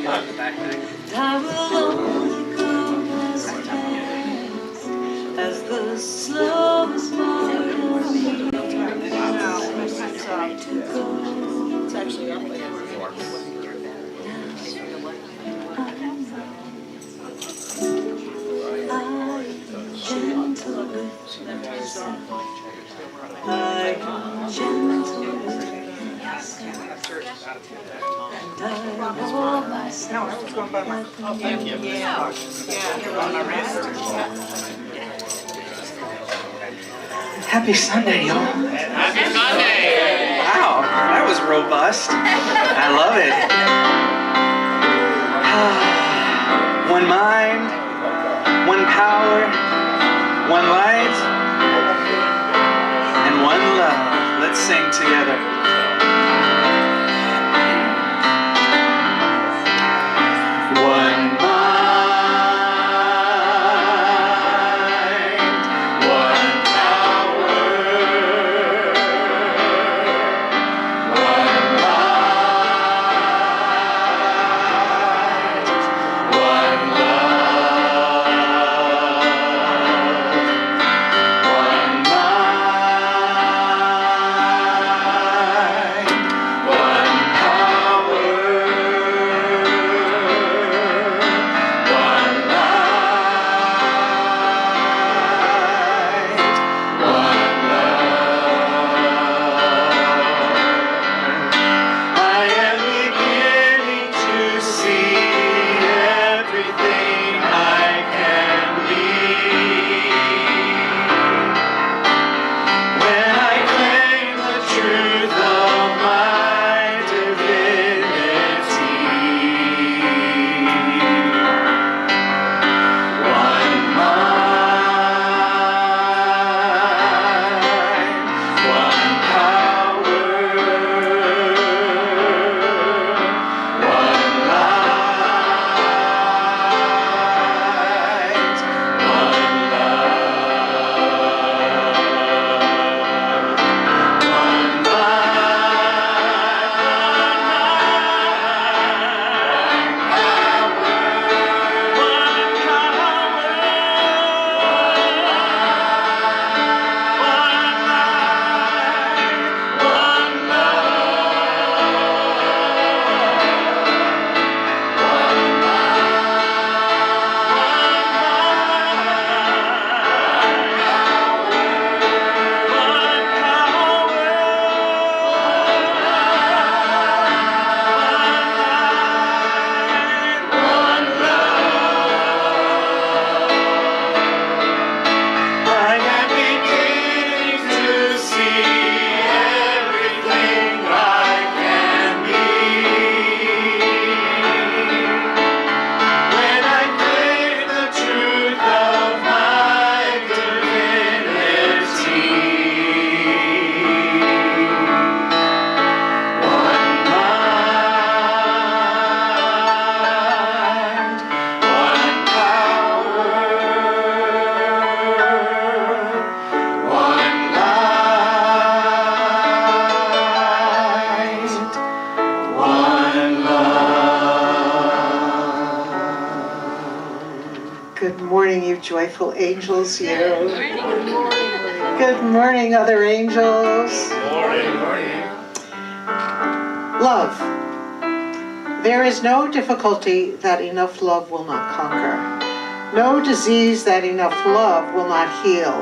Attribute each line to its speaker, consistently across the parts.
Speaker 1: I will only go as the slowest part of me to go. It's actually up there. Gentle with myself. I'm gentle with
Speaker 2: Happy Sunday, y'all.
Speaker 3: Happy Sunday!
Speaker 2: Wow, that was robust. I love it. One mind, one power, one light, and one love. Let's sing together.
Speaker 4: Joyful angels, you. Good morning, other angels. Love. There is no difficulty that enough love will not conquer. No disease that enough love will not heal.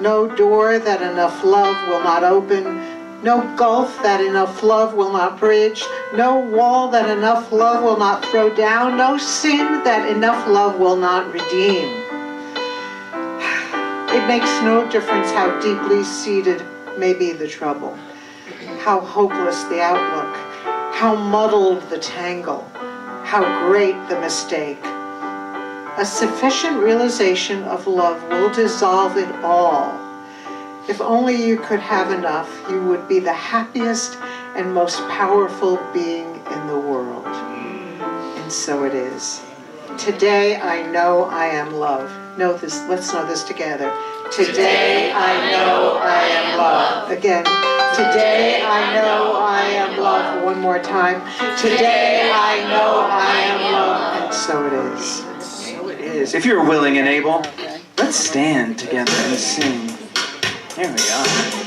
Speaker 4: No door that enough love will not open. No gulf that enough love will not bridge. No wall that enough love will not throw down. No sin that enough love will not redeem. It makes no difference how deeply seated may be the trouble, how hopeless the outlook, how muddled the tangle, how great the mistake. A sufficient realization of love will dissolve it all. If only you could have enough, you would be the happiest and most powerful being in the world. And so it is. Today I know I am love. Know this, let's know this together. Today I know I am love. Again. Today I know I am love. One more time. Today I know I am
Speaker 2: is. If you're willing and able, let's stand together and sing. Here we are.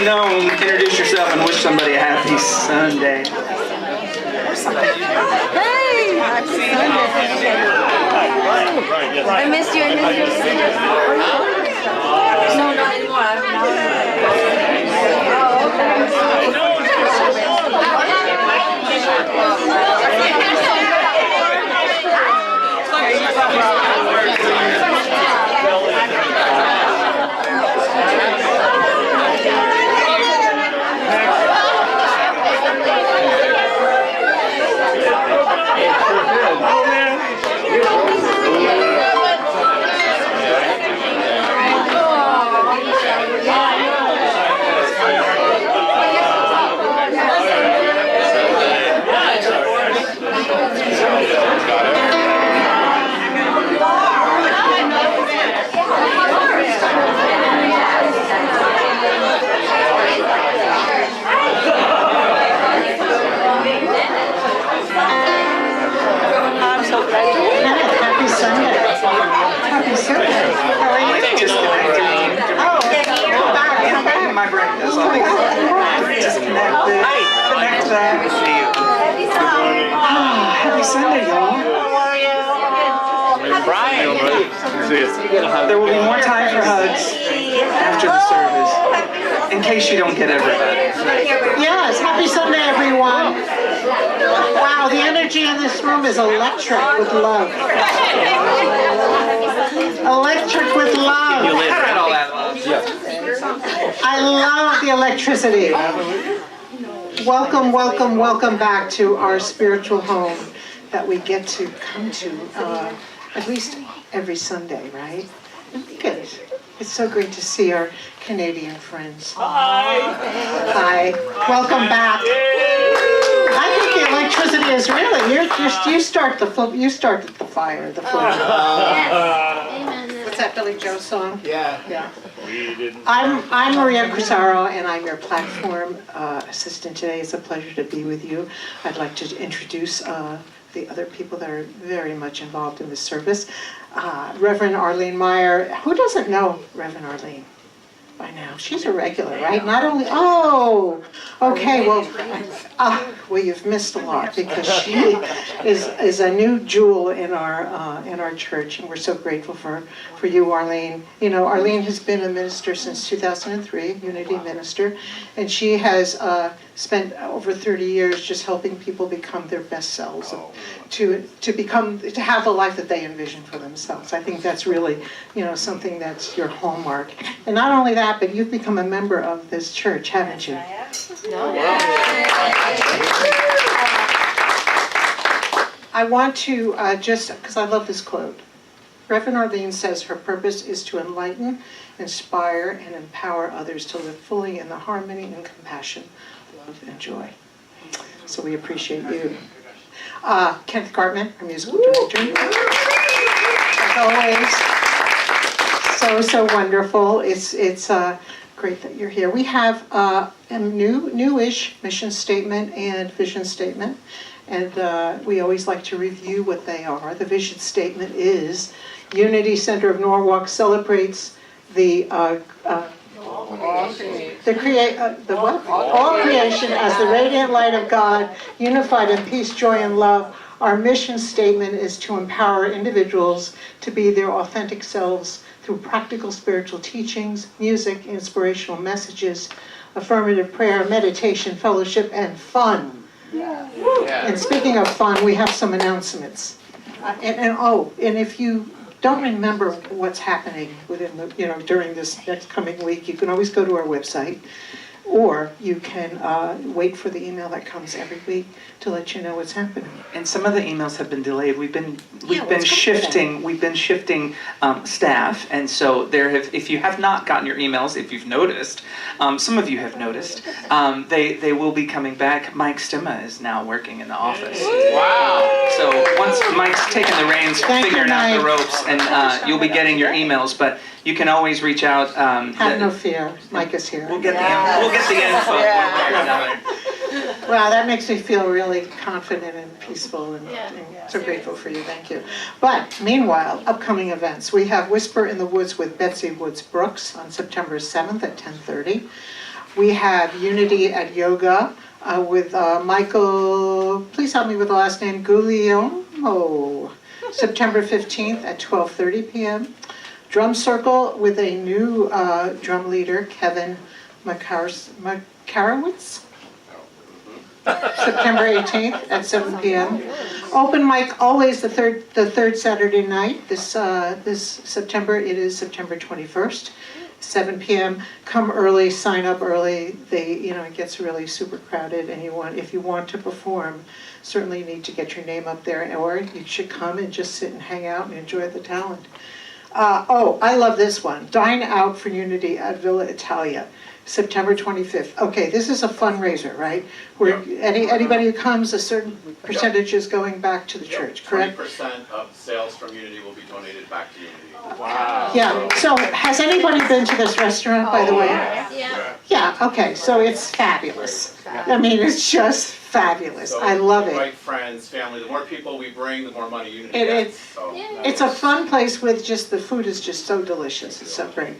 Speaker 2: no. Introduce yourself and wish somebody a happy Sunday.
Speaker 5: Hey! Happy Sunday. I missed you. No, not
Speaker 4: Happy Sunday. Happy Sunday. How are you?
Speaker 2: Disconnected.
Speaker 4: Oh, come back.
Speaker 2: My brain does all these. Disconnected. Connect that. Happy Sunday, y'all.
Speaker 3: Brian.
Speaker 2: There will be more time for hugs after the service, in case you don't get everybody.
Speaker 4: Yes, happy Sunday, everyone. Wow, the energy in this room is electric with love. Electric with love.
Speaker 2: Had all that love.
Speaker 4: I love the electricity. Welcome, welcome, welcome back to our spiritual home that we get to come to at least every Sunday, right? Good. It's so great to see our Canadian friends. Hi. Welcome back. I think the electricity is really, you start the fire, the flame. What's that Billy Joe song? Yeah. I'm Maria Cruzaro, and I'm your platform assistant today. It's a pleasure to be with you. I'd like to introduce the other people that are very much involved in this service. Reverend Arlene Meyer. Who doesn't know Reverend Arlene by now? She's a regular, right? Not only, okay, well, you've missed a lot, because she is a new jewel in our church, and we're so grateful for you, Arlene. You know, Arlene has been a minister since 2003, Unity minister, and she has spent over 30 years just helping people become their best selves, to have the life that they envision for themselves. I think that's really, something that's your hallmark. And not only that, but you've become a member of this church, haven't you? I want to just, because I love this quote. Reverend Arlene says her purpose is to enlighten, inspire, and empower others to live fully in the harmony and compassion, love, and joy. So we appreciate you. Kenneth Cartman, our musical director. As always, so wonderful. It's great that you're here. We have a new-ish mission statement and vision statement, and we always like to review what they are. The vision statement is Unity Center of Norwalk celebrates all creation as the radiant light of God, unified in peace, joy, and love. Our mission statement is to empower individuals to be their authentic selves through practical spiritual teachings, music, inspirational messages, affirmative prayer, meditation, fellowship, and fun. Yeah. And speaking of fun, we have some announcements. And if you don't remember what's happening within during this next coming week, you can always go to our website, or you can wait for the email that comes every week to let you know what's happening.
Speaker 2: And some of the emails have been delayed. We've been shifting staff, and so if you have not gotten your emails, if you've noticed, some of you have noticed, they will be coming back. Mike Stimma is now working in the office.
Speaker 3: Wow.
Speaker 2: So once Mike's taking the reins, figuring out the ropes, and you'll be getting your emails, but you can always reach out.
Speaker 4: Have no fear, Mike is here.
Speaker 2: We'll get the info one way or another.
Speaker 4: Wow, that makes me feel really confident and peaceful, and so grateful for you. Thank you. But meanwhile, upcoming events. We have Whisper in the Woods with Betsy Woods Brooks on September 7th at 10:30. We have Unity at Yoga with Michael, please help me with the last name, Guglielmo, September 15th at 12:30 p.m. Drum Circle with a new drum leader, Kevin Makarowitz, September 18th at 7 p.m. Open mic always the third Saturday night. This September, it is September 21st, 7 p.m. Come early, sign up early. It gets really super crowded, and if you want to perform, certainly you need to get your name up there, or you should come and just sit and hang out and enjoy the talent. I love this one. Dine Out for Unity at Villa Italia, September 25th. Okay, this is a fundraiser, right? Where anybody who comes, a certain percentage is going back to the church, correct?
Speaker 3: 20% of sales from Unity will be donated back to Unity.
Speaker 2: Wow.
Speaker 4: Yeah, so has anybody been to this restaurant, by the way?
Speaker 5: Yeah.
Speaker 4: Yeah, okay, so it's fabulous. I mean, it's just fabulous.
Speaker 3: So
Speaker 4: I love
Speaker 3: the
Speaker 4: it.
Speaker 3: right friends, family, the more people we bring, the more money Unity
Speaker 4: It-
Speaker 3: gets.
Speaker 4: it's-
Speaker 3: So,
Speaker 4: It's a fun place with just, the food is just so delicious. It's so great.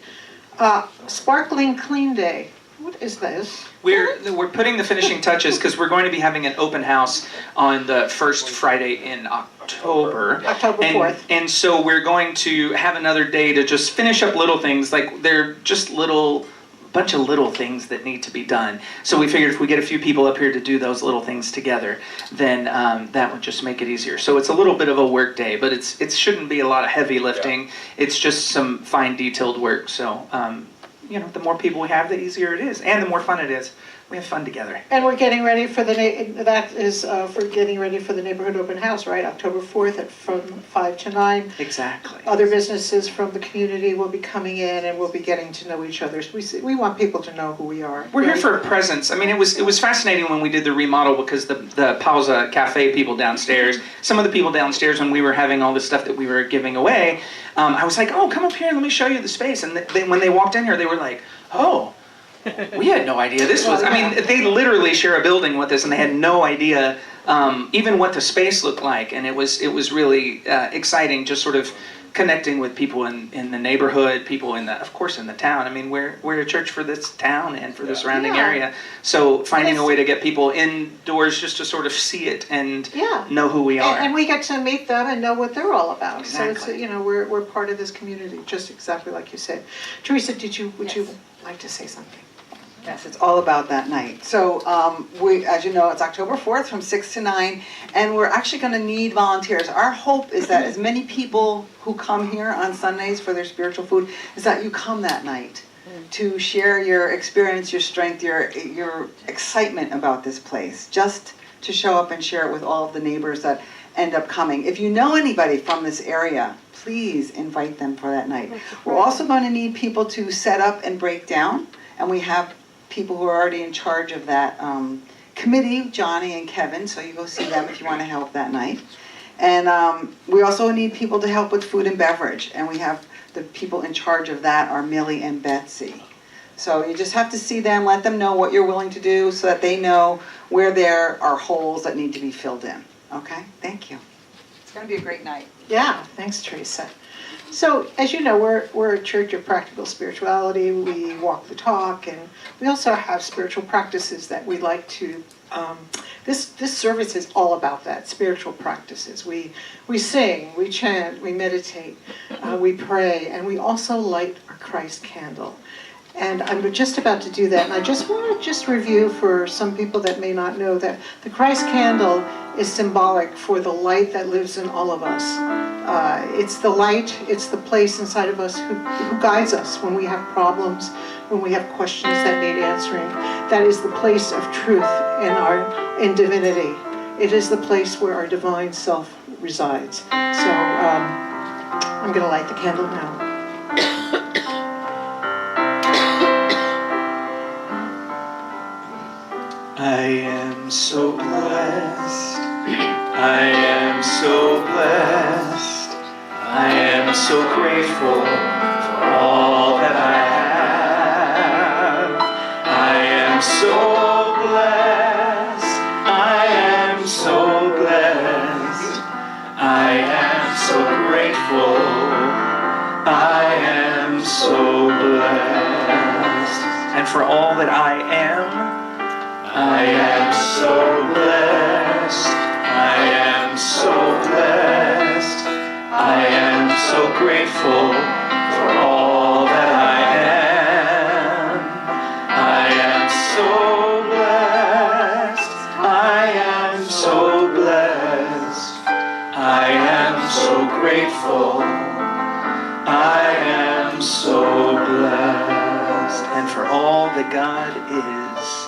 Speaker 4: Sparkling Clean Day. What is this?
Speaker 2: We're putting the finishing touches because we're going to be having an open house on the first Friday in October.
Speaker 4: October 4th.
Speaker 2: And so we're going to have another day to just finish up little things, like they're just bunch of little things that need to be done. So we figured if we get a few people up here to do those little things together, then that would just make it easier. So it's a little bit of a work day, but it shouldn't be a lot of heavy lifting. It's just some fine detailed work. So the more people we have, the easier it is, and the more fun it is. We have fun together.
Speaker 4: And we're getting ready for for getting ready for the neighborhood open house, right? October 4th from 5 to 9.
Speaker 2: Exactly.
Speaker 4: Other businesses from the community will be coming in, and we'll be getting to know each other. So we want people to know who we are.
Speaker 2: We're here for a presence. I mean, it was fascinating when we did the remodel because the Pausa Cafe people downstairs, some of the people downstairs when we were having all this stuff that we were giving away, I was like, oh, come up here and let me show you the space. And when they walked in here, they were like, oh, we had no idea this was, I mean, they literally share a building with us and they had no idea even what the space looked like. And it was really exciting just sort of connecting with people in the neighborhood, people of course in the town. I mean, we're a church for this town and for the surrounding area. So finding a way to get people indoors just to sort of see it and know who we are.
Speaker 4: And we get to meet them and know what they're all about.
Speaker 2: Exactly.
Speaker 4: So it's, we're part of this community, just exactly like you said. Teresa, would you like to say something?
Speaker 6: Yes, it's all about that night. So as you know, it's October 4th from 6 to 9, and we're actually going to need volunteers. Our hope is that as many people who come here on Sundays for their spiritual food, is that you come that night to share your experience, your strength, your excitement about this place, just to show up and share it with all of the neighbors that end up coming. If you know anybody from this area, please invite them for that night. We're also going to need people to set up and break down, and we have people who are already in charge of that committee, Johnny and Kevin, so you go see them if you want to help that night. And we also need people to help with food and beverage, and we have the people in charge of that are Millie and Betsy. So you just have to see them, let them know what you're willing to do so that they know where there are holes that need to be filled in. Okay, thank you. It's going to be a great night.
Speaker 4: Yeah, thanks, Teresa. So, as you know, we're a church of practical spirituality. We walk the talk, and we also have spiritual practices that we like to. This service is all about that, spiritual practices. We sing, we chant, we meditate, we pray, and we also light our Christ candle. And I'm just about to do that, and I just want to review for some people that may not know that the Christ candle is symbolic for the light that lives in all of us. It's the light, it's the place inside of us who guides us when we have problems, when we have questions that need answering. That is the place of truth in divinity. It is the place where our divine self resides. So I'm going to light the candle now.
Speaker 2: I am so blessed. I am so blessed. I am so grateful for all that I have. I am so blessed. I am so blessed. I am so grateful. I am so blessed. and for all that I am so blessed. I am so blessed. I am so grateful for all that I am. I am so blessed. I am so blessed. I am so grateful. I am so blessed. And for all that God is,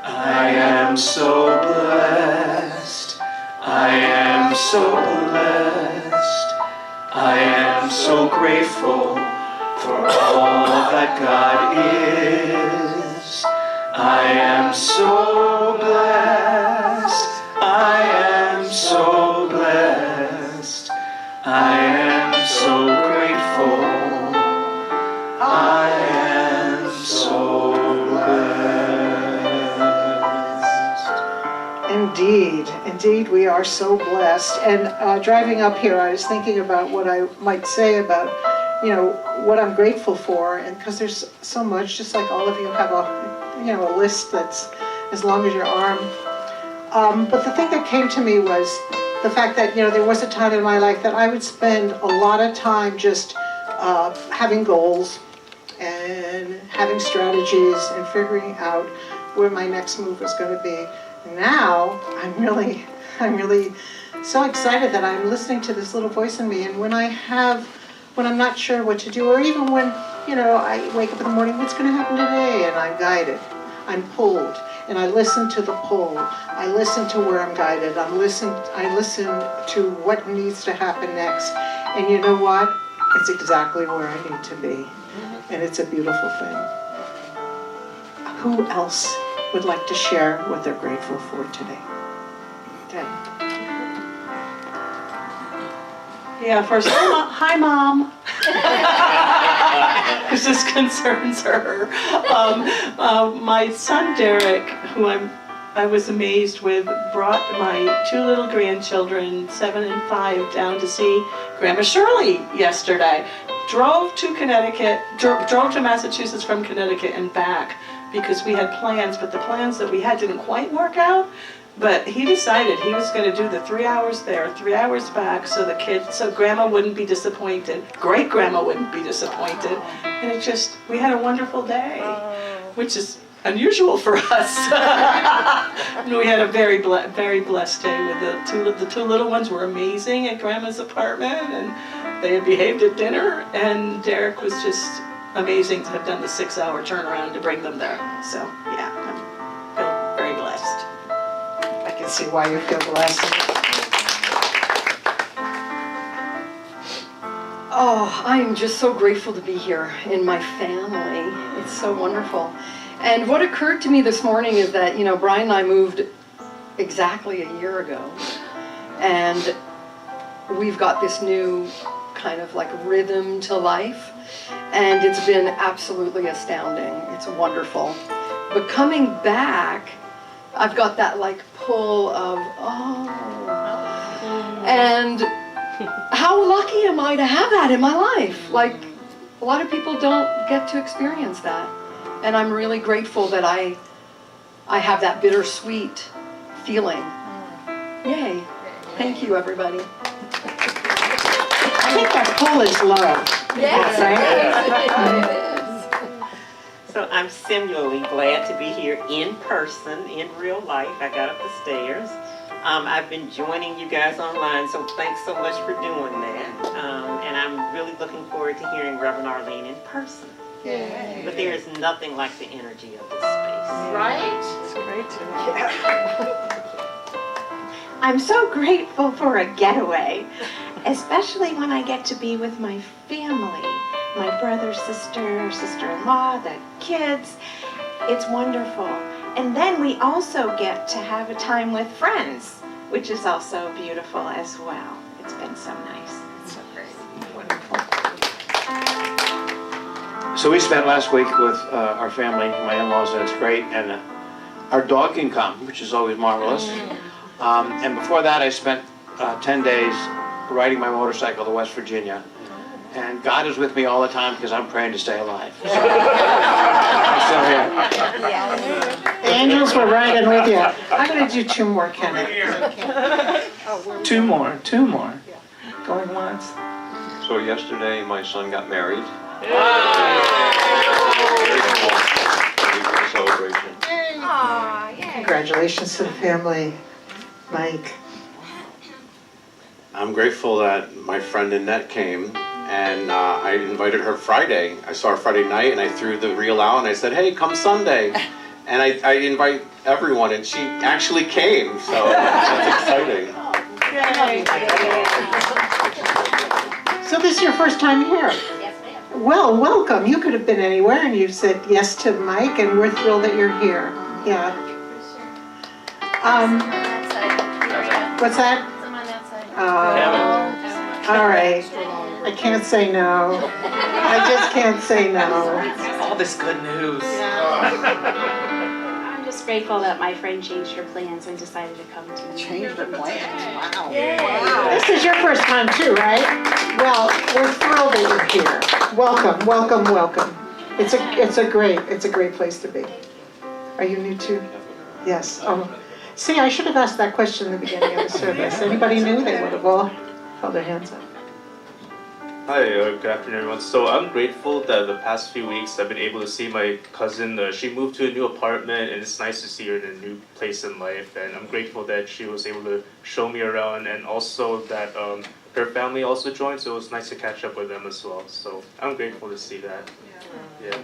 Speaker 2: I am so blessed. I am so blessed. I am so grateful for all that God is. I am so blessed. I am so blessed. I am so grateful. I am so blessed.
Speaker 4: Indeed, we are so blessed. And driving up here, I was thinking about what I might say about, what I'm grateful for. And because there's so much, just like all of you have a list that's as long as your arm. But the thing that came to me was the fact that, there was a time in my life that I would spend a lot of time just having goals and having strategies and figuring out where my next move was going to be. Now, I'm really so excited that I'm listening to this little voice in me. And when I'm not sure what to do, or even when, I wake up in the morning, what's going to happen today? And I'm guided, I'm pulled, and I listen to the pull. I listen to where I'm guided. I listen to what needs to happen next. And you know what? It's exactly where I need to be. And it's a beautiful thing. Who else would like to share what they're grateful for today? Okay.
Speaker 1: Yeah, first, hi, Mom. Because this concerns her. My son Derek, who I was amazed with, brought my two little grandchildren, 7 and 5, down to see Grandma Shirley yesterday. Drove to Massachusetts from Connecticut and back because we had plans, but the plans that we had didn't quite work out. But he decided he was going to do the 3 hours there, 3 hours back, so Grandma wouldn't be disappointed, great Grandma wouldn't be disappointed, and we had a wonderful day, which is unusual for us. And we had a very blessed day with the two little ones were amazing at Grandma's apartment, and they had behaved at dinner, and Derek was just amazing to have done the 6-hour turnaround to bring them there. So yeah, I feel very blessed.
Speaker 4: I can see why you feel blessed.
Speaker 7: Oh, I'm just so grateful to be here in my family. It's so wonderful. And what occurred to me this morning is that, Brian and I moved exactly a year ago. And we've got this new kind of like rhythm to life. And it's been absolutely astounding. It's wonderful. But coming back, I've got that like pull of, and how lucky am I to have that in my life? Like, a lot of people don't get to experience that. And I'm really grateful that I have that bittersweet feeling. Yay. Thank you, everybody.
Speaker 4: I think that pull is love.
Speaker 7: Yes.
Speaker 8: So I'm similarly glad to be here in person, in real life. I got up the stairs. I've been joining you guys online, so thanks so much for doing that. And I'm really looking forward to hearing Reverend Arlene in person.
Speaker 7: Yay.
Speaker 8: But there is nothing like the energy of this space.
Speaker 1: Right? It's great to
Speaker 9: I'm so grateful for a getaway, especially when I get to be with my family, my brother, sister, sister-in-law, the kids. It's wonderful. And then we also get to have a time with friends, which is also beautiful as well. It's been so nice. It's so great. Wonderful.
Speaker 10: So we spent last week with our family, my in-laws, and it's great. And our dog can come, which is always marvelous. And before that, I spent 10 days riding my motorcycle to West Virginia. And God is with me all the time because I'm praying to stay alive. So, I'm still here.
Speaker 4: The angels were riding with you. I'm gonna do 2 more, Kenneth.
Speaker 2: Two more. Going once.
Speaker 11: So yesterday, my son got married. Celebration.
Speaker 4: Congratulations to the family, Mike.
Speaker 3: I'm grateful that my friend Annette came, and I invited her Friday. I saw her Friday night, and I threw the reel out, and I said, hey, come Sunday. And I invite everyone, and she actually came, so that's exciting.
Speaker 4: So this is your first time here?
Speaker 5: Yes, ma'am.
Speaker 4: Well, welcome. You could have been anywhere and you said yes to Mike, and we're thrilled that you're here. Yeah. What's that?
Speaker 5: Some on that side.
Speaker 4: All right. I can't say no. I just can't say no.
Speaker 2: All this good news.
Speaker 12: I'm just grateful that my friend changed her plans and decided to come to me.
Speaker 6: Change the plans, wow.
Speaker 4: This is your first time too, right? Well, we're thrilled that you're here. Welcome, welcome, welcome. It's a great place to be. Are you new too? Yes. See, I should have asked that question in the beginning of the service. Anybody knew, they would have all held their hands up.
Speaker 13: Hi, good afternoon everyone. So I'm grateful that the past few weeks I've been able to see my cousin. She moved to a new apartment and it's nice to see her in a new place in life. And I'm grateful that she was able to show me around, and also that her family also joined, so it was nice to catch up with them as well. So I'm grateful to see that. Yeah.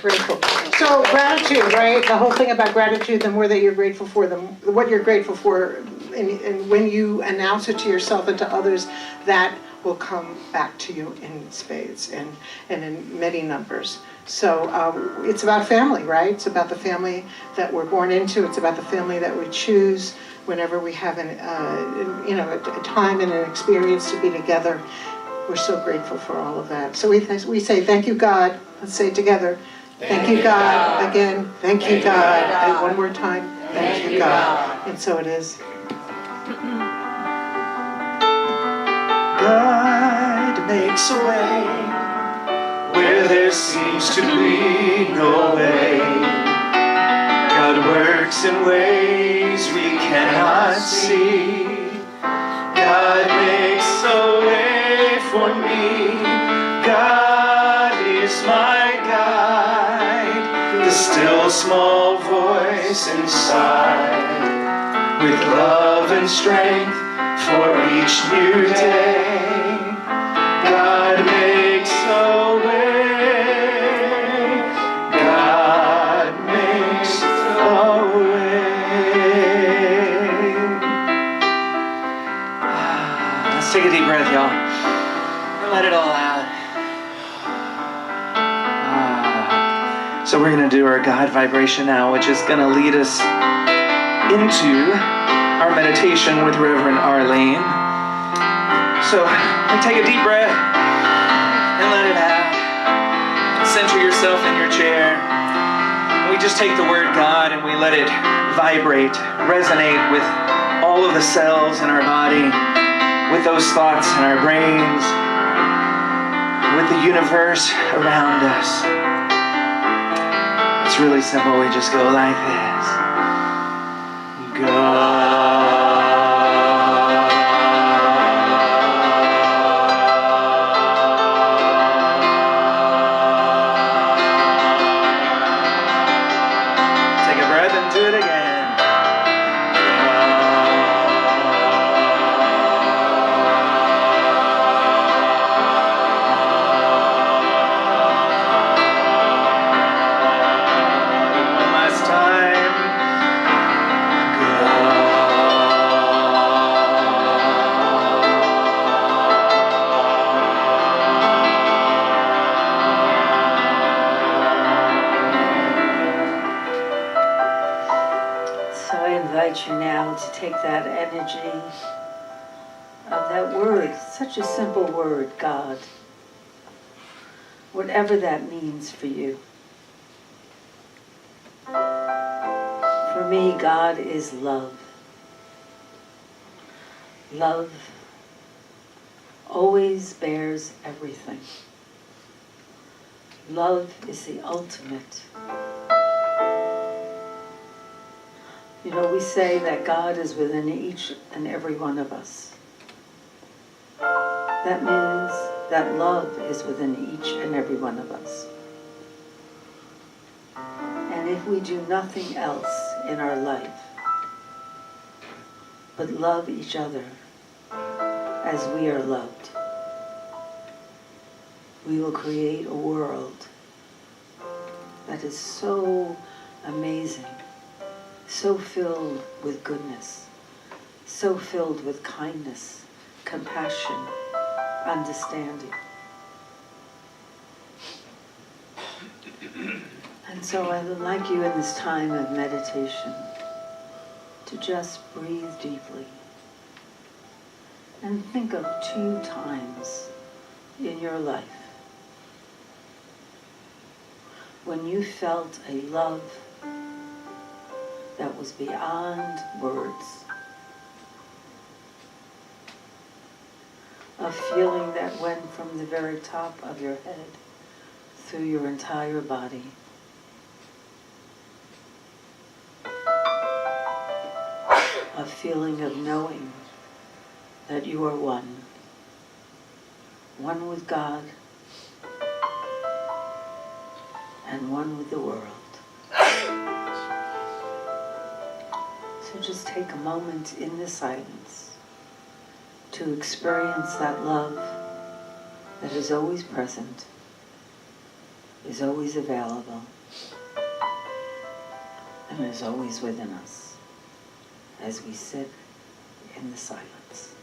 Speaker 4: Grateful. So gratitude, right? The whole thing about gratitude, the more that you're grateful for, what you're grateful for, and when you announce it to yourself and to others, that will come back to you in spades and in many numbers. So it's about family, right? It's about the family that we're born into. It's about the family that we choose whenever we have a time and an experience to be together. We're so grateful for all of that. So we say, thank you, God. Let's say it together. Thank you, God. Again, thank you, God. And one more time, thank you, God. And so it is.
Speaker 2: God makes a way where there seems to be no way. God works in ways we cannot see. God makes a way for me. God is my guide, the still small voice inside, with love and strength for each new day. God makes a way. God makes a way. Let's take a deep breath, y'all. And let it all out. So we're going to do our God vibration now, which is going to lead us into our meditation with Reverend Arlene. So take a deep breath and let it out. Center yourself in your chair. And we just take the word God and we let it vibrate, resonate with all of the cells in our body, with those thoughts in our brains, with the universe around us. It's really simple. We just go like this. God.
Speaker 14: You now to take that energy of that word, such a simple word, God, whatever that means for you. For me, God is love. Love always bears everything. Love is the ultimate. You know, we say that God is within each and every one of us. That means that love is within each and every one of us. And if we do nothing else in our life but love each other as we are loved, we will create a world that is so amazing, so filled with goodness, so filled with kindness, compassion, understanding. And so I would like you in this time of meditation to just breathe deeply and think of 2 times in your life when you felt a love that was beyond words, a feeling that went from the very top of your head through your entire body. A feeling of knowing that you are one with God and one with the world. So just take a moment in the silence to experience that love that is always present, is always available, and is always within us as we sit in the silence.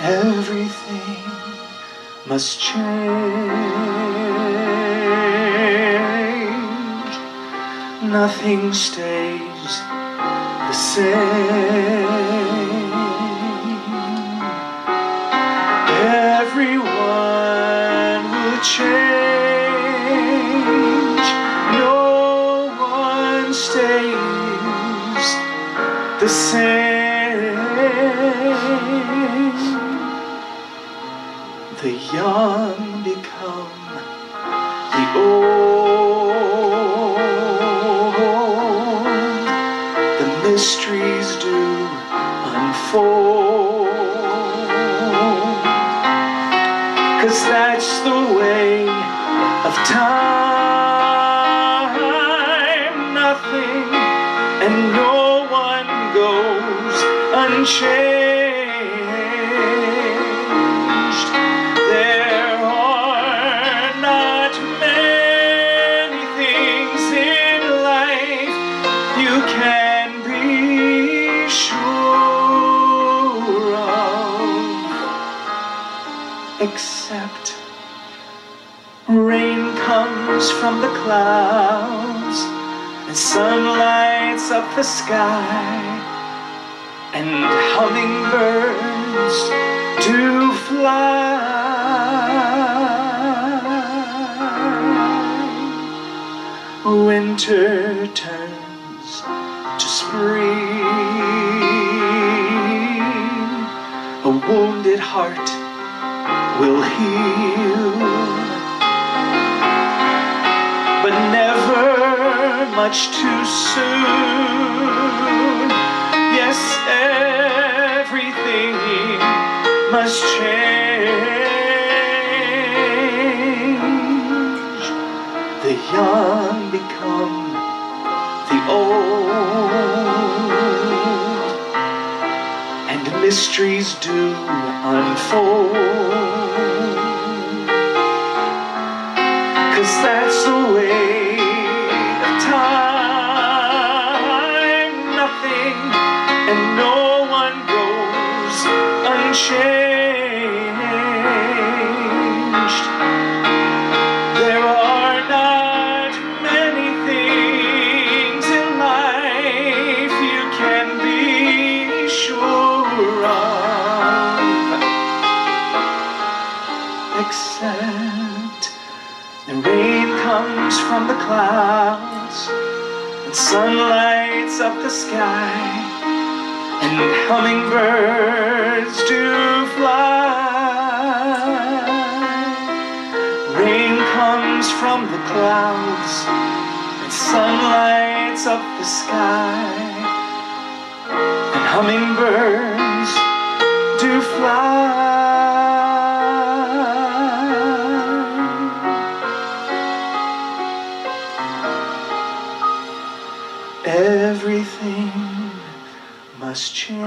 Speaker 2: Everything must change. Nothing stays the same. Everyone will change. No one stays the same. The young become the old. The mysteries do unfold. 'Cause that's the way of time. Nothing and no one goes unchanged. There are not many things in life you can be sure of, except rain comes from the clouds and sun lights up the sky, and hummingbirds do fly. Winter turns to spring, wounded heart will heal, but never much too soon. Yes, everything must change. The young become the old, and mysteries do unfold. 'Cause that's the way of time. Nothing and no one goes unchanged. There are not many things in life you can be sure of, except the rain comes from the clouds, and sun lights up the sky, and hummingbirds do fly. Rain comes from the clouds, and sun lights up the sky, and hummingbirds do fly. Everything must change.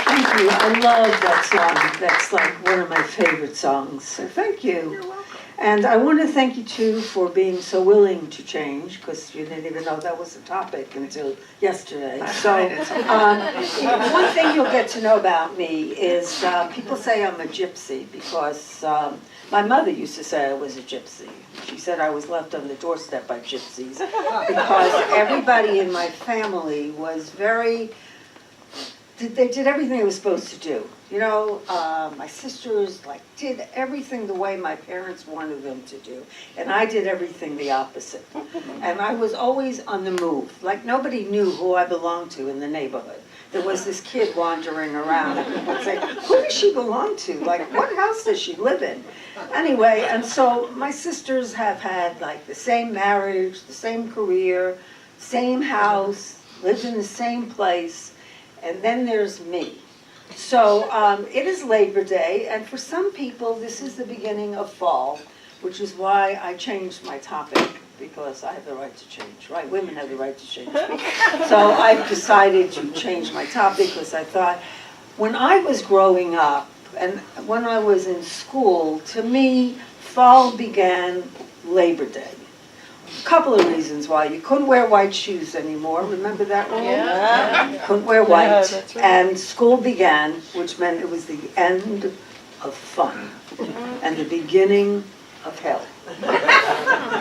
Speaker 14: Thank you. I love that song. That's like one of my favorite songs. So thank you. You're welcome. And I want to thank you too for being so willing to change, because you didn't even know that was a topic until yesterday. So one thing you'll get to know about me is people say I'm a gypsy because my mother used to say I was a gypsy. She said I was left on the doorstep by gypsies because everybody in my family was they did everything they were supposed to do. You know, my sisters did everything the way my parents wanted them to do, and I did everything the opposite. And I was always on the move. Like nobody knew who I belonged to in the neighborhood. There was this kid wandering around, and people would say, "Who does she belong to? Like, what house does she live in?" Anyway, and so my sisters have had like the same marriage, the same career, same house, lived in the same place, and then there's me. So it is Labor Day, and for some people this is the beginning of fall, which is why I changed my topic, because I have the right to change, right? Women have the right to change. So I've decided to change my topic because I thought when I was growing up and when I was in school, to me, fall began Labor Day. A couple of reasons why. You couldn't wear white shoes anymore. Remember that rule?
Speaker 7: Yeah.
Speaker 14: Couldn't wear white.
Speaker 7: Yeah, that's right.
Speaker 14: And school began, which meant it was the end of fun and the beginning of hell.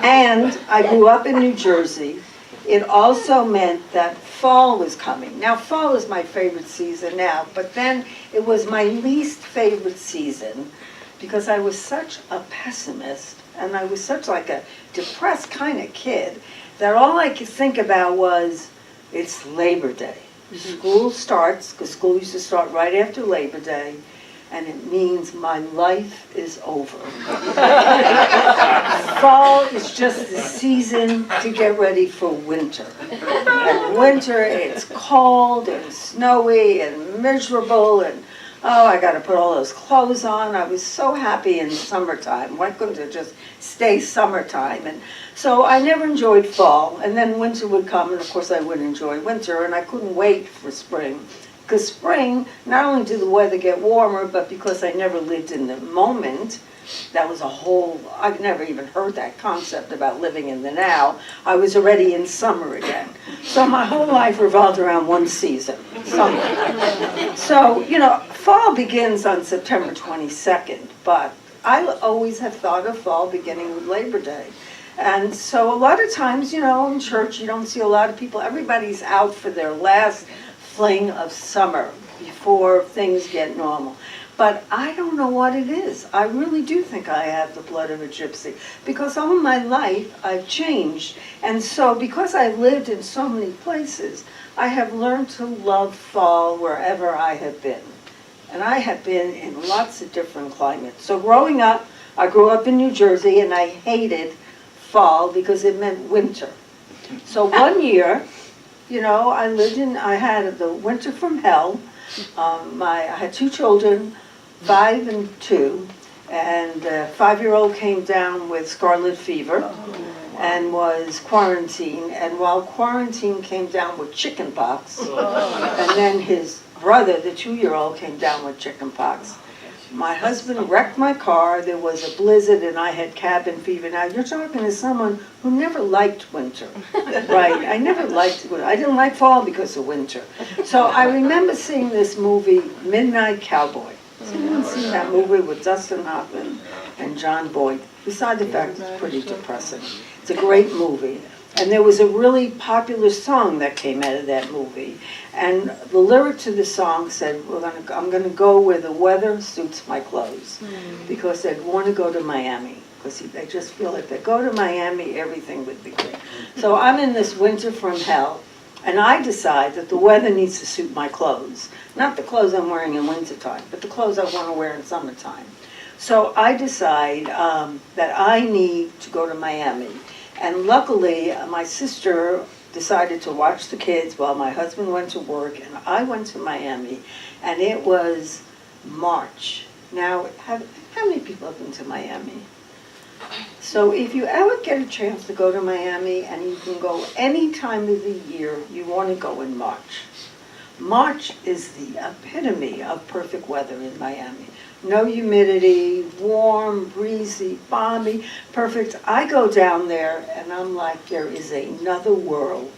Speaker 14: And I grew up in New Jersey. It also meant that fall was coming. Now, fall is my favorite season now, but then it was my least favorite season because I was such a pessimist and I was such like a depressed kind of kid that all I could think about was, it's Labor Day. School starts, because school used to start right after Labor Day, and it means my life is over. Fall is just the season to get ready for winter. And winter, it's cold and snowy and miserable, and oh, I got to put all those clothes on. I was so happy in summertime. Why couldn't it just stay summertime? And so I never enjoyed fall. And then winter would come, and of course I would enjoy winter, and I couldn't wait for spring. Because spring, not only did the weather get warmer, but because I never lived in the moment, that was a whole, I've never even heard that concept about living in the now. I was already in summer again. So my whole life revolved around one season, summer. So, you know, fall begins on September 22nd, but I always have thought of fall beginning with Labor Day. And so a lot of times, you know, in church you don't see a lot of people, everybody's out for their last fling of summer before things get normal. But I don't know what it is. I really do think I have the blood of a gypsy because all my life I've changed. And so because I've lived in so many places, I have learned to love fall wherever I have been. And I have been in lots of different climates. So growing up, I grew up in New Jersey and I hated fall because it meant winter. So one year, I had the winter from hell. I had 2 children, 5 and 2, and a 5-year-old came down with scarlet fever and was quarantined, and while quarantine came down with chicken pox, and then his brother, the 2-year-old, came down with chicken pox. My husband wrecked my car, there was a blizzard, and I had cabin fever. Now, you're talking to someone who never liked winter, right? I never liked winter. I didn't like fall because of winter. So I remember seeing this movie, Midnight Cowboy. Has anyone seen that movie with Dustin Hoffman and John Boyd? Besides the fact it's pretty depressing. It's a great movie. And there was a really popular song that came out of that movie. And the lyric to the song said, I'm going to go where the weather suits my clothes. Because they'd want to go to Miami. Because they just feel if they go to Miami, everything would be great. So I'm in this winter from hell. And I decide that the weather needs to suit my clothes. Not the clothes I'm wearing in wintertime, but the clothes I want to wear in summertime. So I decide that I need to go to Miami. And luckily, my sister decided to watch the kids while my husband went to work, and I went to Miami, and it was March. Now, how many people have been to Miami? So if you ever get a chance to go to Miami, and you can go any time of the year, you want to go in March. March is the epitome of perfect weather in Miami. No humidity, warm, breezy, balmy, perfect. I go down there and I'm like, there is another world.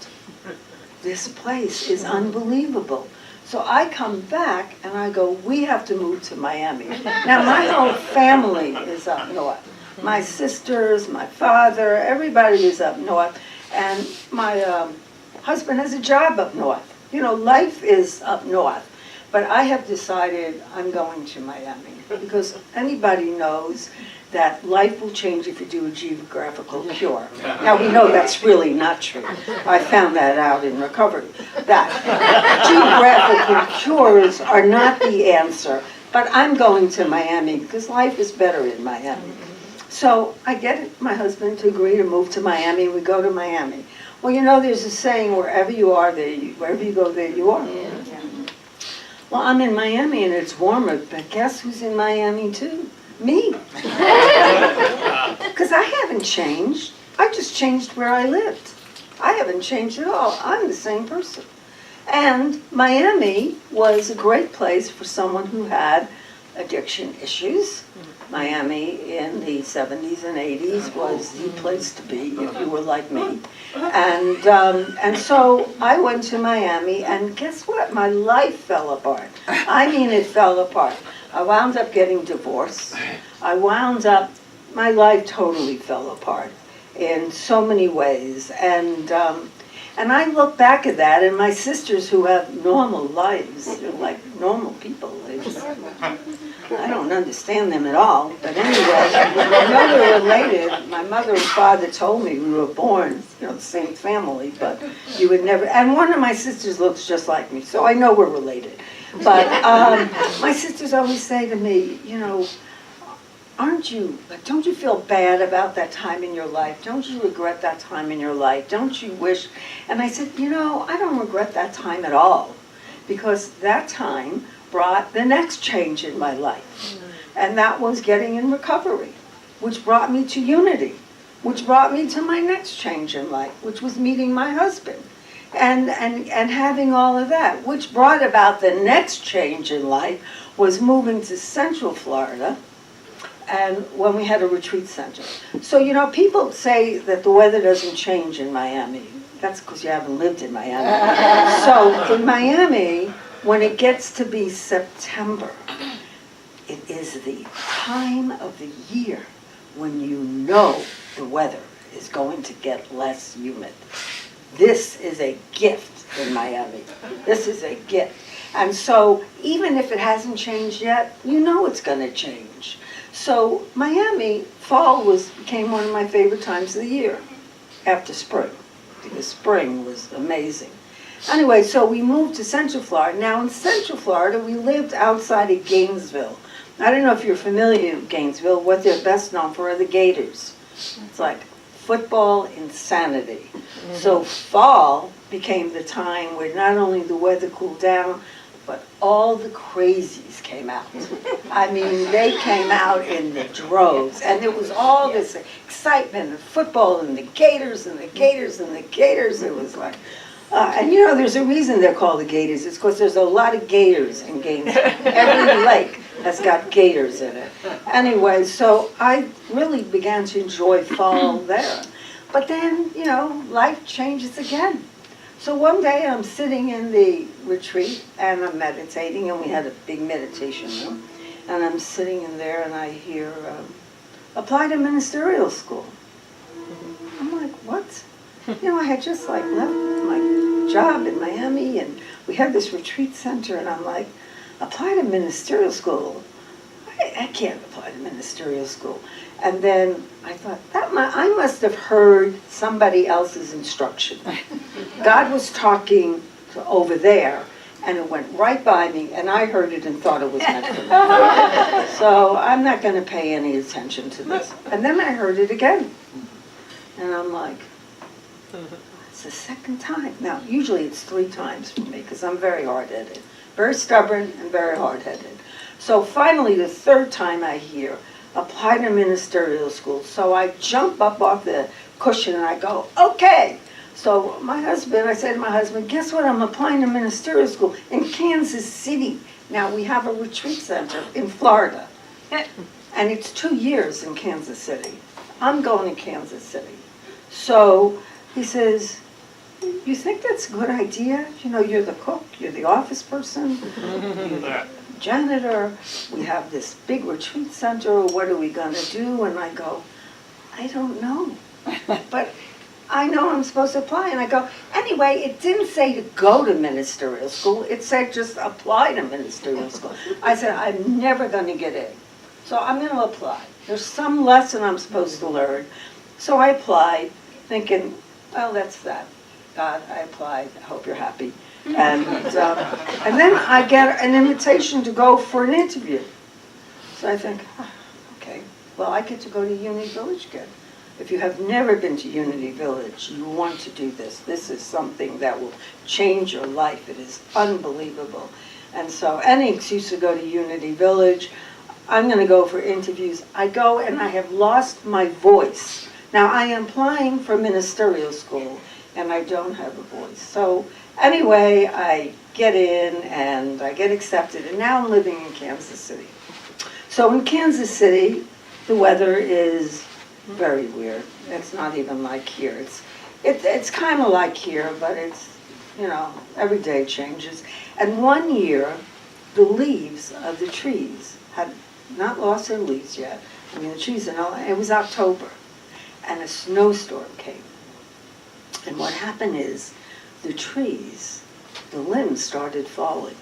Speaker 14: This place is unbelievable. So I come back and I go, we have to move to Miami. Now my whole family is up north. My sisters, my father, everybody is up north. And my husband has a job up north. Life is up north. But I have decided I'm going to Miami because anybody knows that life will change if you do a geographical cure. Now we know that's really not true. I found that out in recovery. That geographical cures are not the answer. But I'm going to Miami because life is better in Miami. So I get my husband to agree to move to Miami. We go to Miami. Well, there's a saying, wherever you are, wherever you go, there you are. Well, I'm in Miami and it's warmer, but guess who's in Miami too? Me. Because I haven't changed. I just changed where I lived. I haven't changed at all. I'm the same person. And Miami was a great place for someone who had addiction issues. Miami in the 70s and 80s was the place to be if you were like me. And so I went to Miami, and guess what? My life fell apart. I mean, it fell apart. I wound up getting divorced. My life totally fell apart in so many ways. And I look back at that, and my sisters who have normal lives, they're like normal people. I don't understand them at all. But anyway, I know we're related. My mother and father told me we were born, the same family, but you would never. And one of my sisters looks just like me, so I know we're related. But my sisters always say to me, don't you feel bad about that time in your life? Don't you regret that time in your life? Don't you wish? And I said, I don't regret that time at all, because that time brought the next change in my life. And that was getting in recovery, which brought me to unity, which brought me to my next change in life, which was meeting my husband and having all of that, which brought about the next change in life was moving to Central Florida, and when we had a retreat center. So, people say that the weather doesn't change in Miami. That's because you haven't lived in Miami. So in Miami, when it gets to be September, it is the time of the year when the weather is going to get less humid. This is a gift in Miami. This is a gift. And so even if it hasn't changed yet, you know it's going to change. So Miami, fall became one of my favorite times of the year after spring, because spring was amazing. Anyway, so we moved to Central Florida. Now in Central Florida, we lived outside of Gainesville. I don't know if you're familiar with Gainesville. What they're best known for are the Gators. It's like football insanity. So fall became the time where not only the weather cooled down, but all the crazies came out. I mean, they came out in the droves, and there was all this excitement and football and the Gators and the Gators and the Gators. It was like, and you know, there's a reason they're called the Gators. It's because there's a lot of gators in Gainesville. Every lake has got gators in it. Anyway, so I really began to enjoy fall there. But then, you know, life changes again. So one day I'm sitting in the retreat and I'm meditating, and we had a big meditation room. And I'm sitting in there and I hear, apply to ministerial school. I'm like, what? You know, I had just like left my job in Miami and we had this retreat center, and I'm like, apply to ministerial school? I can't apply to ministerial school. And then I thought, I must have heard somebody else's instruction. God was talking over there, and it went right by me, and I heard it and thought it was meant for me. So I'm not going to pay any attention to this. And then I heard it again. And I'm like, it's the second time. Now, usually it's 3 times for me, because I'm very hard-headed. Very stubborn and very hard-headed. So finally, the 3rd time I hear, apply to ministerial school. So I jump up off the cushion and I go, okay. So I said to my husband, guess what? I'm applying to ministerial school in Kansas City. Now we have a retreat center in Florida. And it's 2 years in Kansas City. I'm going to Kansas City. So he says, you think that's a good idea? You know, you're the cook, you're the office person, you're the janitor, we have this big retreat center, what are we going to do? And I go, I don't know, but I know I'm supposed to apply. And I go, anyway, it didn't say to go to ministerial school, it said just apply to ministerial school. I said, I'm never going to get in, so I'm going to apply. There's some lesson I'm supposed to learn. So I applied, thinking, well, that's that. God, I applied, I hope you're happy. And then I get an invitation to go for an interview. So I think, okay, well, I get to go to Unity Village again. If you have never been to Unity Village, you want to do this. This is something that will change your life. It is unbelievable. And so any excuse to go to Unity Village, I'm going to go for interviews. I go and I have lost my voice. Now I am applying for ministerial school and I don't have a voice. So anyway, I get in and I get accepted, and now I'm living in Kansas City. So in Kansas City, the weather is very weird. It's not even like here. It's kind of like here, but it's, you know, every day changes. And one year, the leaves of the trees had not lost their leaves yet. I mean, the trees and all, it was October, and a snowstorm came. And what happened is, the trees, the limbs started falling,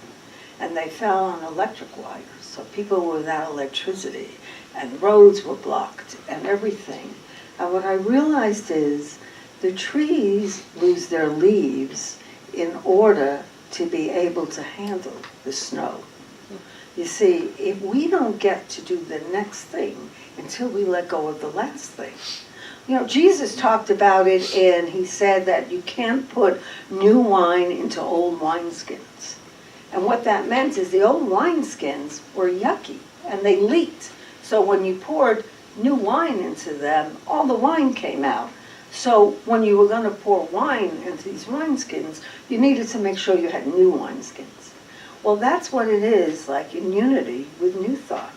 Speaker 14: and they fell on electric wires. So people were without electricity, and roads were blocked, and everything. And what I realized is, the trees lose their leaves in order to be able to handle the snow. You see, if we don't get to do the next thing until we let go of the last thing. You know, Jesus talked about it, and he said that you can't put new wine into old wineskins. And what that meant is the old wineskins were yucky, and they leaked. So when you poured new wine into them, all the wine came out. So when you were going to pour wine into these wineskins, you needed to make sure you had new wineskins. Well, that's what it is like in Unity with New Thought.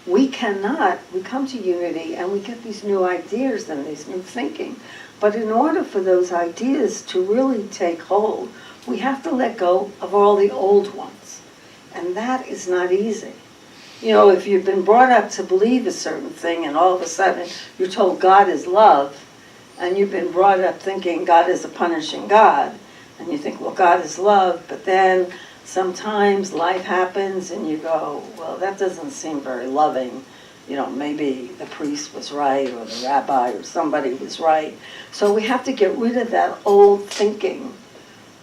Speaker 14: We come to Unity and we get these new ideas and this new thinking. But in order for those ideas to really take hold, we have to let go of all the old ones. And that is not easy. You know, if you've been brought up to believe a certain thing and all of a sudden you're told God is love, and you've been brought up thinking God is a punishing God, and you think, well, God is love, but then sometimes life happens and you go, well, that doesn't seem very loving. You know, maybe the priest was right or the rabbi or somebody was right. So we have to get rid of that old thinking.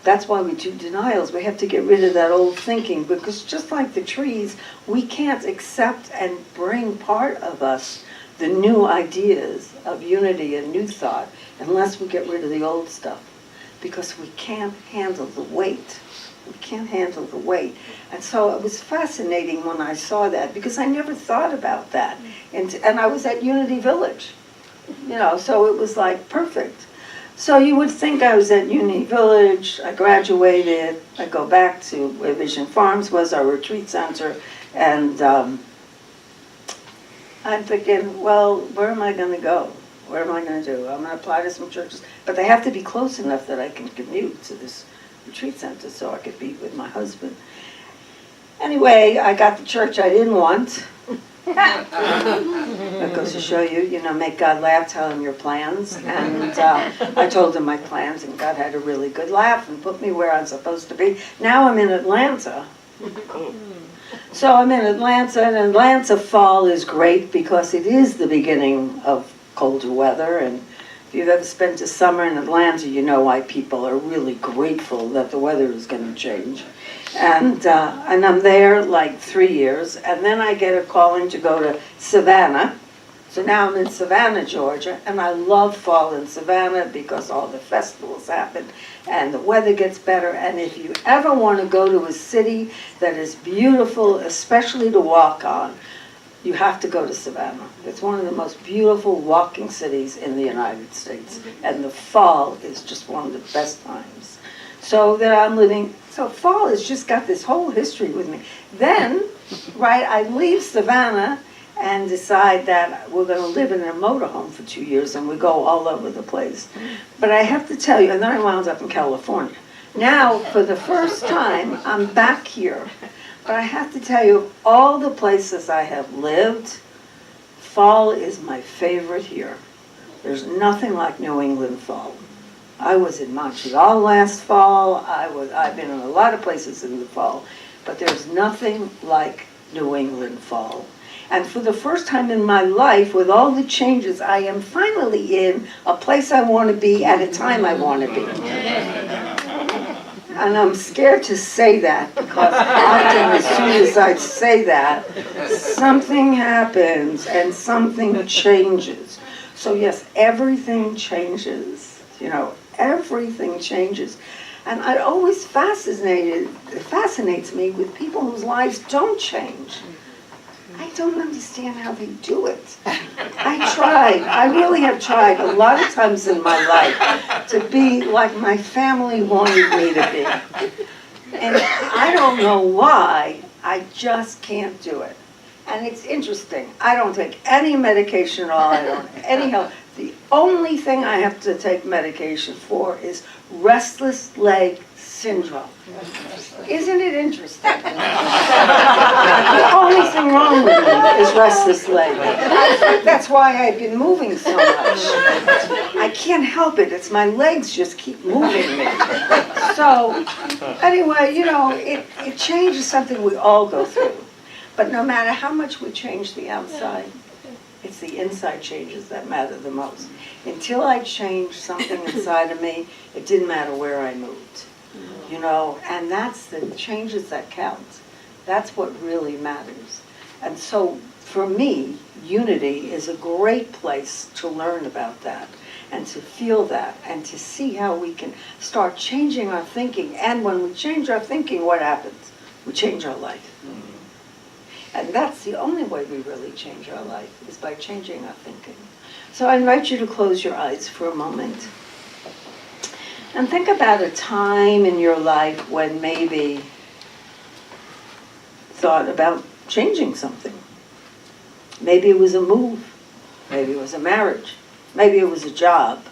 Speaker 14: That's why we do denials. We have to get rid of that old thinking, because just like the trees, we can't accept and bring part of us the new ideas of unity and new thought unless we get rid of the old stuff, because we can't handle the weight. We can't handle the weight. And so it was fascinating when I saw that, because I never thought about that. And I was at Unity Village, you know, so it was like perfect. So you would think I was at Unity Village, I graduated, I go back to where Vision Farms was, our retreat center, and I'm thinking, well, where am I going to go? What am I going to do? I'm going to apply to some churches, but they have to be close enough that I can commute to this retreat center so I could be with my husband. Anyway, I got the church I didn't want. That goes to show you, you know, make God laugh, tell him your plans. And I told him my plans, and God had a really good laugh and put me where I'm supposed to be. Now I'm in Atlanta. So I'm in Atlanta, and Atlanta fall is great because it is the beginning of colder weather. And if you've ever spent a summer in Atlanta, you know why people are really grateful that the weather is going to change. And I'm there like 3 years, and then I get a calling to go to Savannah. So now I'm in Savannah, Georgia, and I love fall in Savannah because all the festivals happen and the weather gets better. And if you ever want to go to a city that is beautiful, especially to walk on, you have to go to Savannah. It's one of the most beautiful walking cities in the United States, and the fall is just one of the best times. So that I'm living, so fall has just got this whole history with me. Then, right, I leave Savannah and decide that we're going to live in a motorhome for 2 years, and we go all over the place. But I have to tell you, and then I wound up in California. Now, for the first time, I'm back here. But I have to tell you, all the places I have lived, fall is my favorite here. There's nothing like New England fall. I was in Montreal last fall. I've been in a lot of places in the fall, but there's nothing like New England fall. And for the first time in my life, with all the changes, I am finally in a place I want to be at a time I want to be. And I'm scared to say that, because often as soon as I say that, something happens and something changes. So yes, everything changes, you know, everything changes. And it always fascinates me with people whose lives don't change. I don't understand how they do it. I really have tried a lot of times in my life to be like my family wanted me to be. And I don't know why, I just can't do it. And it's interesting, I don't take any medication at all, I don't have any help. The only thing I have to take medication for is restless leg syndrome. Isn't it interesting? The only thing wrong with me is restless leg. I think that's why I've been moving so much. I can't help it. It's my legs just keep moving me. So anyway, you know, it changes something we all go through. But no matter how much we change the outside, it's the inside changes that matter the most. Until I changed something inside of me, it didn't matter where I moved. You know, and that's the changes that count. That's what really matters. And so for me, unity is a great place to learn about that and to feel that and to see how we can start changing our thinking. And when we change our thinking, what happens? We change our life. And that's the only way we really change our life, is by changing our thinking. So I invite you to close your eyes for a moment. And think about a time in your life when maybe thought about changing something. Maybe it was a move. Maybe it was a marriage. Maybe it was a job.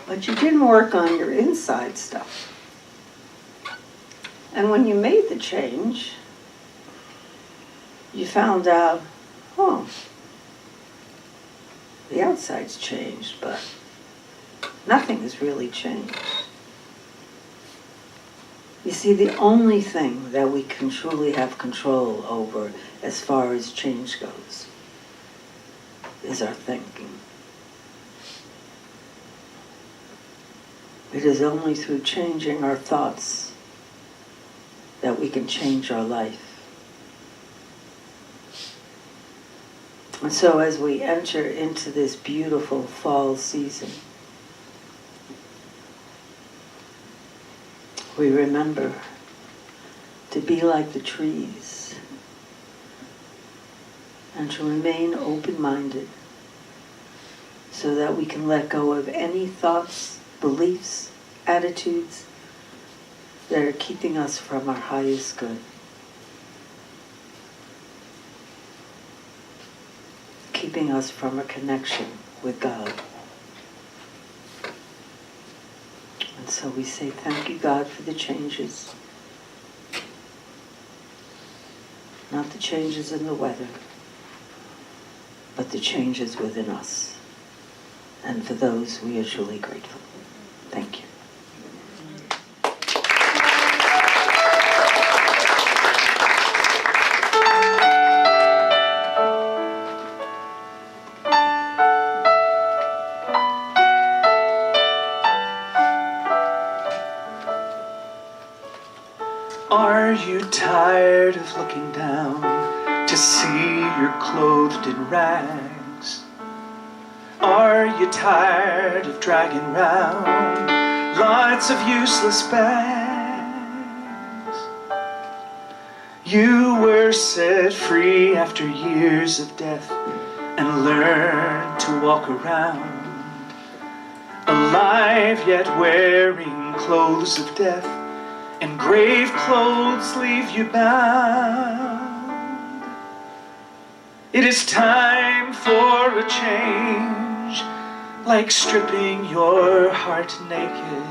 Speaker 14: But you didn't work on your inside stuff. And when you made the change, you found out, oh, the outside's changed, but nothing has really changed. You see, the only thing that we can truly have control over as far as change goes is our thinking. It is only through changing our thoughts that we can change our life. And so as we enter into this beautiful fall season, we remember to be like the trees and to remain open-minded so that we can let go of any thoughts, beliefs, attitudes that are keeping us from our highest good. Keeping us from a connection with God. And so we say thank you, God, for the changes. Not the changes in the weather, but the changes within us. And for those we are truly grateful. Thank you.
Speaker 2: Are you tired of looking down to see you're clothed in rags? Are you tired of dragging round lots of useless bags? You were set free after years of death and learned to walk around, alive yet wearing clothes of death, and grave clothes leave you bound. It is time for a change, like stripping your heart naked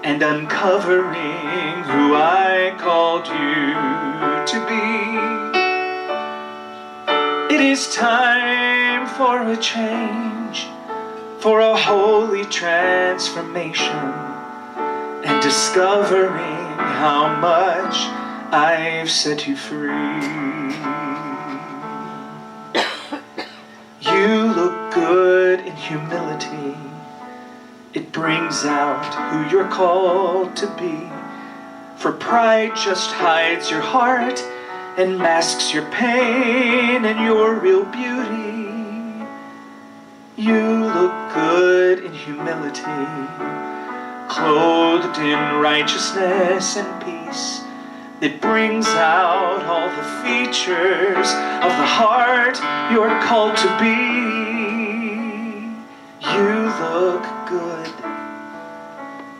Speaker 2: and uncovering who I called you to be. It is time for a change, for a holy transformation, and discovering how much I've set you free. You look good in humility. It brings out who you're called to be. For pride just hides your heart and masks your pain and your real beauty. You look good in humility, clothed in righteousness and peace. It brings out all the features of the heart you're called to be. You look good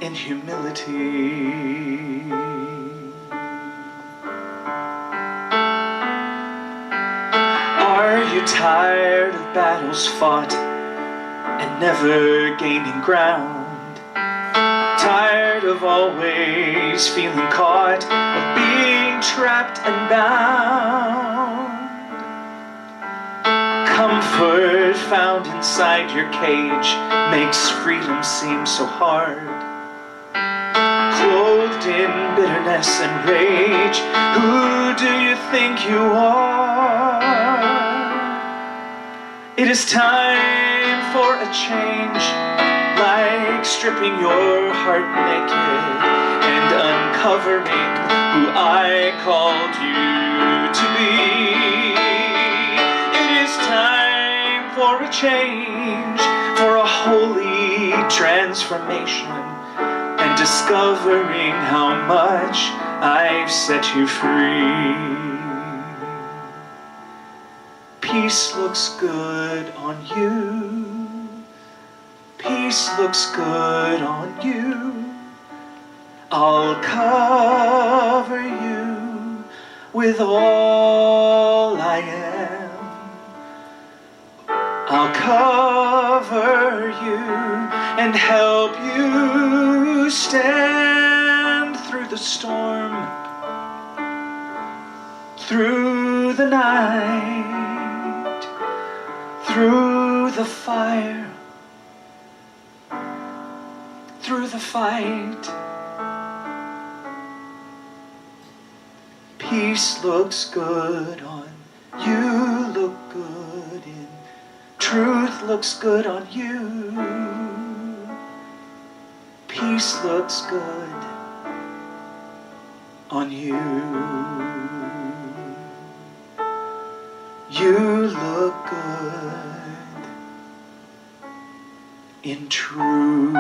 Speaker 2: in humility. Are you tired of battles fought and never gaining ground? Tired of always feeling caught, of being trapped and bound? Comfort found inside your cage makes freedom seem so hard. Clothed in bitterness and rage, who do you think you are? It is time for a change, like stripping your heart naked and uncovering who I called you to be. It is time for a change, for a holy transformation, and discovering how much I've set you free. Peace looks good on you. Peace looks good on you. I'll cover you with all I am. I'll cover you and help you stand through the storm, through the night, through the fire, through the fight. Peace looks good on you, look good in truth looks good on you. Peace looks good on you. You look good in truth.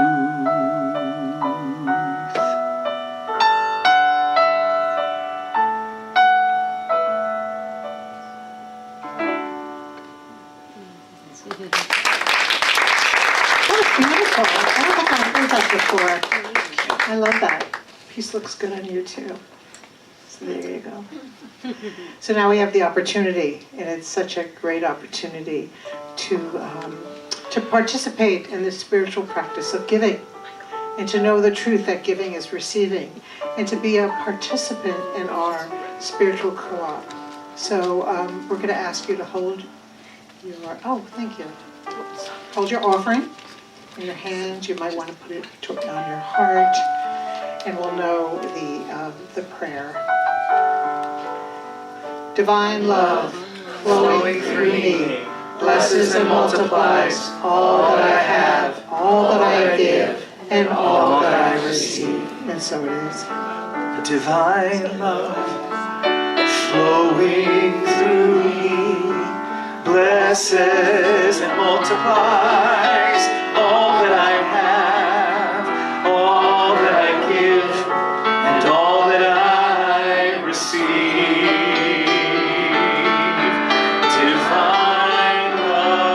Speaker 4: Beautiful. I don't think I've heard that before. I love that. Peace looks good on you too. So there you go. So now we have the opportunity, and it's such a great opportunity to participate in the spiritual practice of giving, and to know the truth that giving is receiving, and to be a participant in our spiritual co-op. So we're going to ask you to hold your, thank you. Hold your offering in your hands. You might want to put it on your heart, and we'll know the prayer. Divine love flowing through me blesses and multiplies all that I have, all that I give, and all that I receive. And so it is.
Speaker 2: Divine love flowing through me blesses and multiplies all that I have, all that I give, and all that I receive. Divine love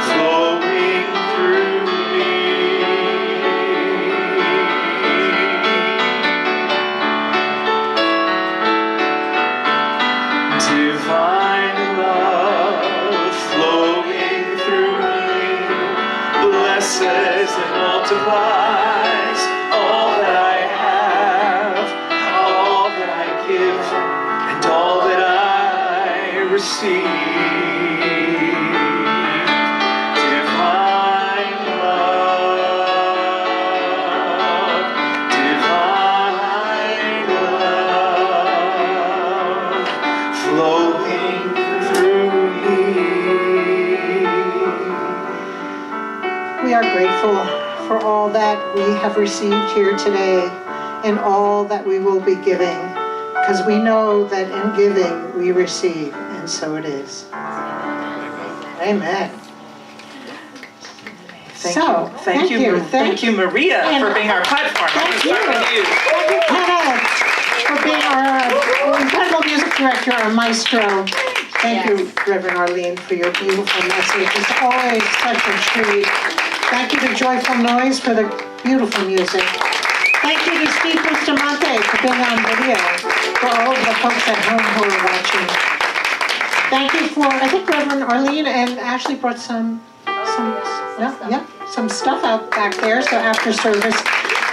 Speaker 2: flowing through divine love flowing through me blesses and multiplies all that I have, all that I give, and all that I receive. Flowing through me.
Speaker 4: We are grateful for all that we have received here today and all that we will be giving, because we know that in giving we receive, and so it is. Amen.
Speaker 2: Thank you, Maria, for being our platform.
Speaker 4: Thank you. Thank you, Kenneth, for being our incredible music director, our maestro. Thank you, Reverend Arlene, for your beautiful message. It's always such a treat. Thank you to Joyful Noise for the beautiful music. Thank you to Steve Bustamante for being on video, for all of the folks at home who are watching. Thank you for, I think Reverend Arlene and Ashley brought some stuff out back there. So after service,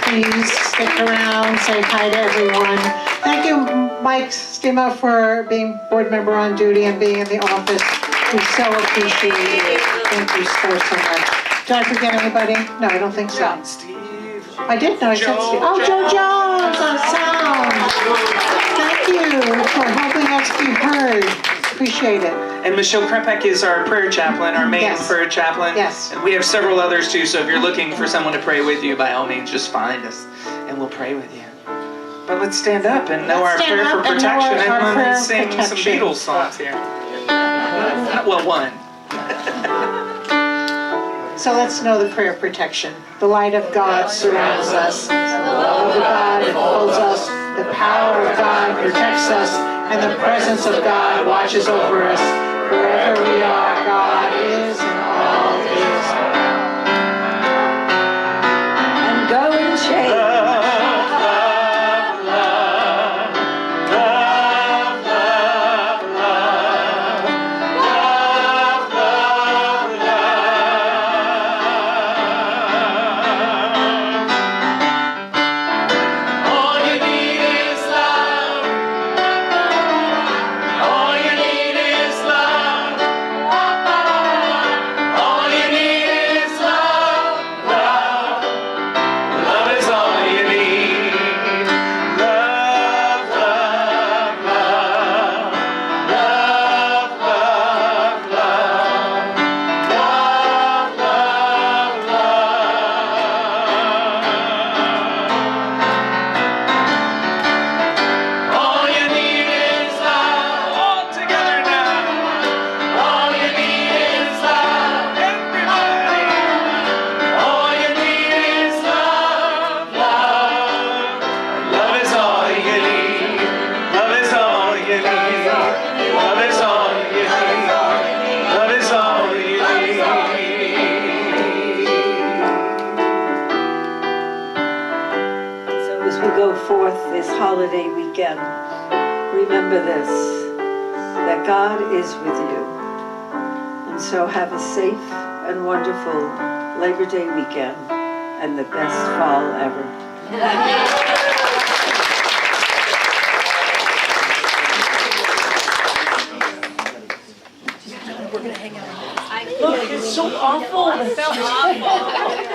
Speaker 4: please stick around, say hi to everyone. Thank you, Mike Stima, for being board member on duty and being in the office. We so appreciate you. Thank you so much. Did I forget anybody? No, I don't think so. I did? No, I said Steve. Oh, Joe Jones on sound. Thank you for helping us be heard. Appreciate it.
Speaker 2: And Michelle Krepek is our prayer chaplain, our main prayer chaplain.
Speaker 4: Yes.
Speaker 2: And we have several others too, so if you're looking for someone to pray with you, by all means, just find us and we'll pray with you. But let's stand up and know our prayer for protection, and let's sing some Beatles songs here. Well, one.
Speaker 4: So let's know the prayer of protection. The light of God surrounds us. The love of God enfolds us. The power of God protects us. And the presence of God watches over us. Wherever we are, God is and all is around.
Speaker 14: And go and change.
Speaker 2: All you need is love.
Speaker 14: as we go forth this holiday weekend, remember this, that God is with you. And so have a safe and wonderful Labor Day weekend and the best fall ever.
Speaker 5: Look, it's so awful. It felt awful.